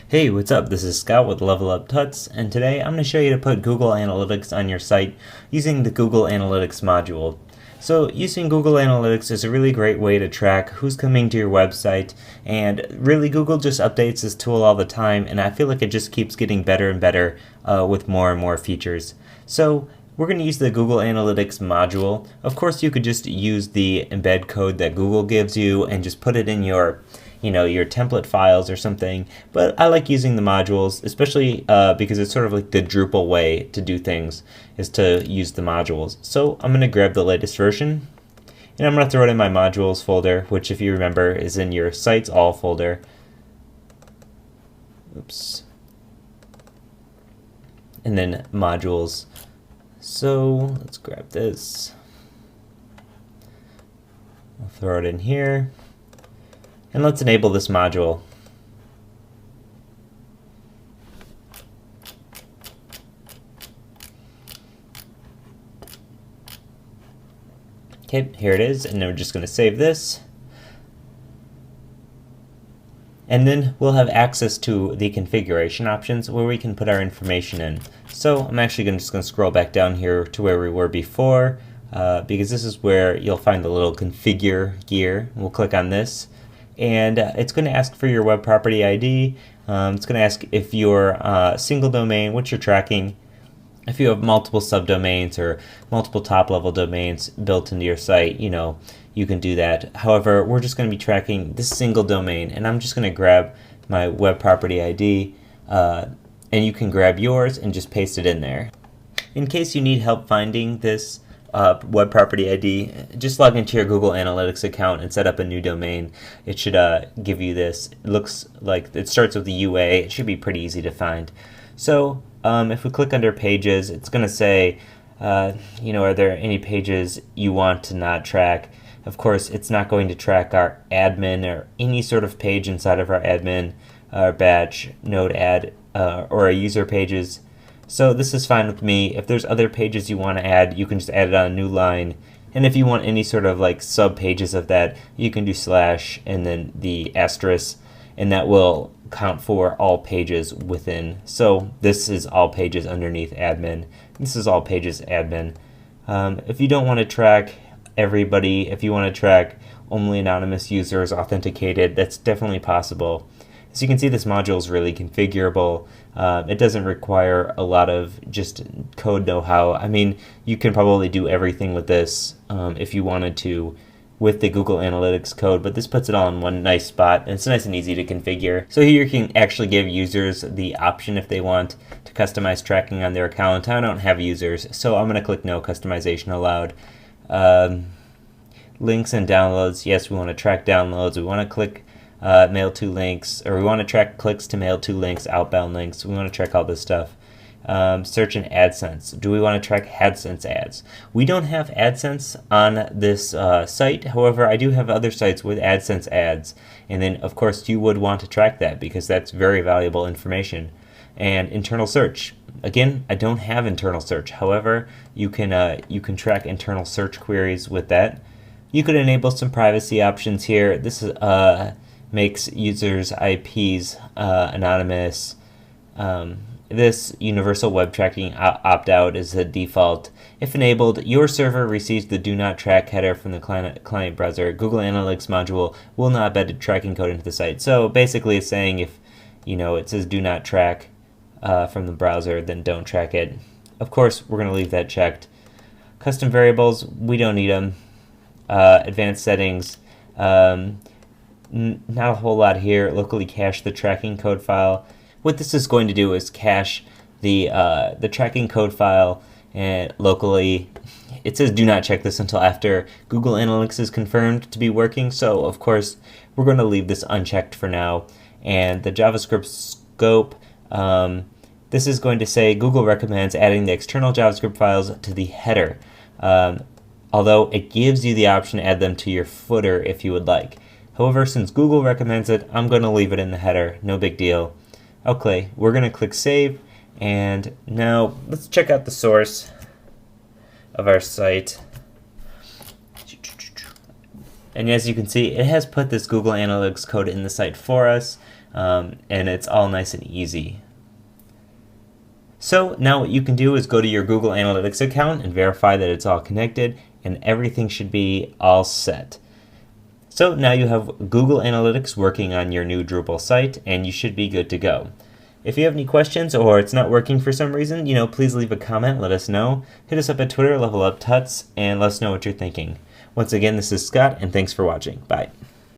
Hey, what's up? This is Scott with Level Up Tuts, and today I'm going to show you to put Google Analytics on your site using the Google Analytics module. So using Google Analytics is a really great way to track who's coming to your website, and really Google just updates this tool all the time, and I feel like it just keeps getting better and better with more and more features. So we're going to use the Google Analytics module. Of course, you could just use the embed code that Google gives you and just put it in your your template files or something, but I like using the modules, especially because it's sort of like the Drupal way to do things, is to use the modules. So I'm going to grab the latest version, and I'm going to throw it in my modules folder, which if you remember is in your sites all folder. Oops. And then modules. So let's grab this. I'll throw it in here. And let's enable this module. Okay, here it is, and then we're just going to save this. And then we'll have access to the configuration options where we can put our information in. So I'm actually just going to scroll back down here to where we were before, because this is where you'll find the little configure gear. We'll click on this. And it's going to ask for your web property ID. It's going to ask if you're a single domain, what you're tracking. If you have multiple subdomains or multiple top-level domains built into your site, you can do that. However, we're just going to be tracking this single domain, and I'm just going to grab my web property ID, and you can grab yours and just paste it in there. In case you need help finding this web property ID, just log into your Google Analytics account and set up a new domain. It should give you this. It looks like it starts with the UA. It should be pretty easy to find. So if we click under pages, it's going to say, are there any pages you want to not track? Of course, it's not going to track our admin or any sort of page inside of our admin, our batch, node ad, or our user pages. So this is fine with me. If there's other pages you want to add, you can just add it on a new line. And if you want any sort of like sub pages of that, you can do / and then the asterisk, and that will count for all pages within. So this is all pages underneath admin. This is all pages admin. If you don't want to track everybody, if you want to track only anonymous users authenticated, that's definitely possible. As you can see, this module is really configurable. It doesn't require a lot of just code know-how. I mean, you can probably do everything with this if you wanted to with the Google Analytics code, but this puts it all in one nice spot, and it's nice and easy to configure. So here you can actually give users the option if they want to customize tracking on their account. I don't have users, so I'm going to click No Customization Allowed. Links and downloads. Yes, we want to track downloads. We want to click mail to links, or we want to track clicks to mail to links, outbound links. We want to track all this stuff. Search and AdSense. Do we want to track AdSense ads? We don't have AdSense on this site. However, I do have other sites with AdSense ads. And then, of course, you would want to track that because that's very valuable information. And internal search. Again, I don't have internal search. However, you can track internal search queries with that. You could enable some privacy options here. This is makes users' IPs anonymous. This universal web tracking opt-out is the default. If enabled, your server receives the do not track header from the client browser. Google Analytics module will not embed tracking code into the site. So basically it's saying if it says do not track from the browser, then don't track it. Of course, we're going to leave that checked. Custom variables, we don't need them. Advanced settings, not a whole lot here. Locally cache the tracking code file. What this is going to do is cache the tracking code file and locally. It says do not check this until after Google Analytics is confirmed to be working. So of course we're going to leave this unchecked for now. And the JavaScript scope, this is going to say Google recommends adding the external JavaScript files to the header. Although it gives you the option to add them to your footer if you would like. However, since Google recommends it, I'm going to leave it in the header. No big deal. Okay, we're going to click Save, and now let's check out the source of our site. And as you can see, it has put this Google Analytics code in the site for us. and it's all nice and easy. So now what you can do is go to your Google Analytics account and verify that it's all connected, and everything should be all set. So now you have Google Analytics working on your new Drupal site, and you should be good to go. If you have any questions or it's not working for some reason, please leave a comment, let us know. Hit us up at Twitter, Level Up Tuts, and let us know what you're thinking. Once again, this is Scott, and thanks for watching. Bye.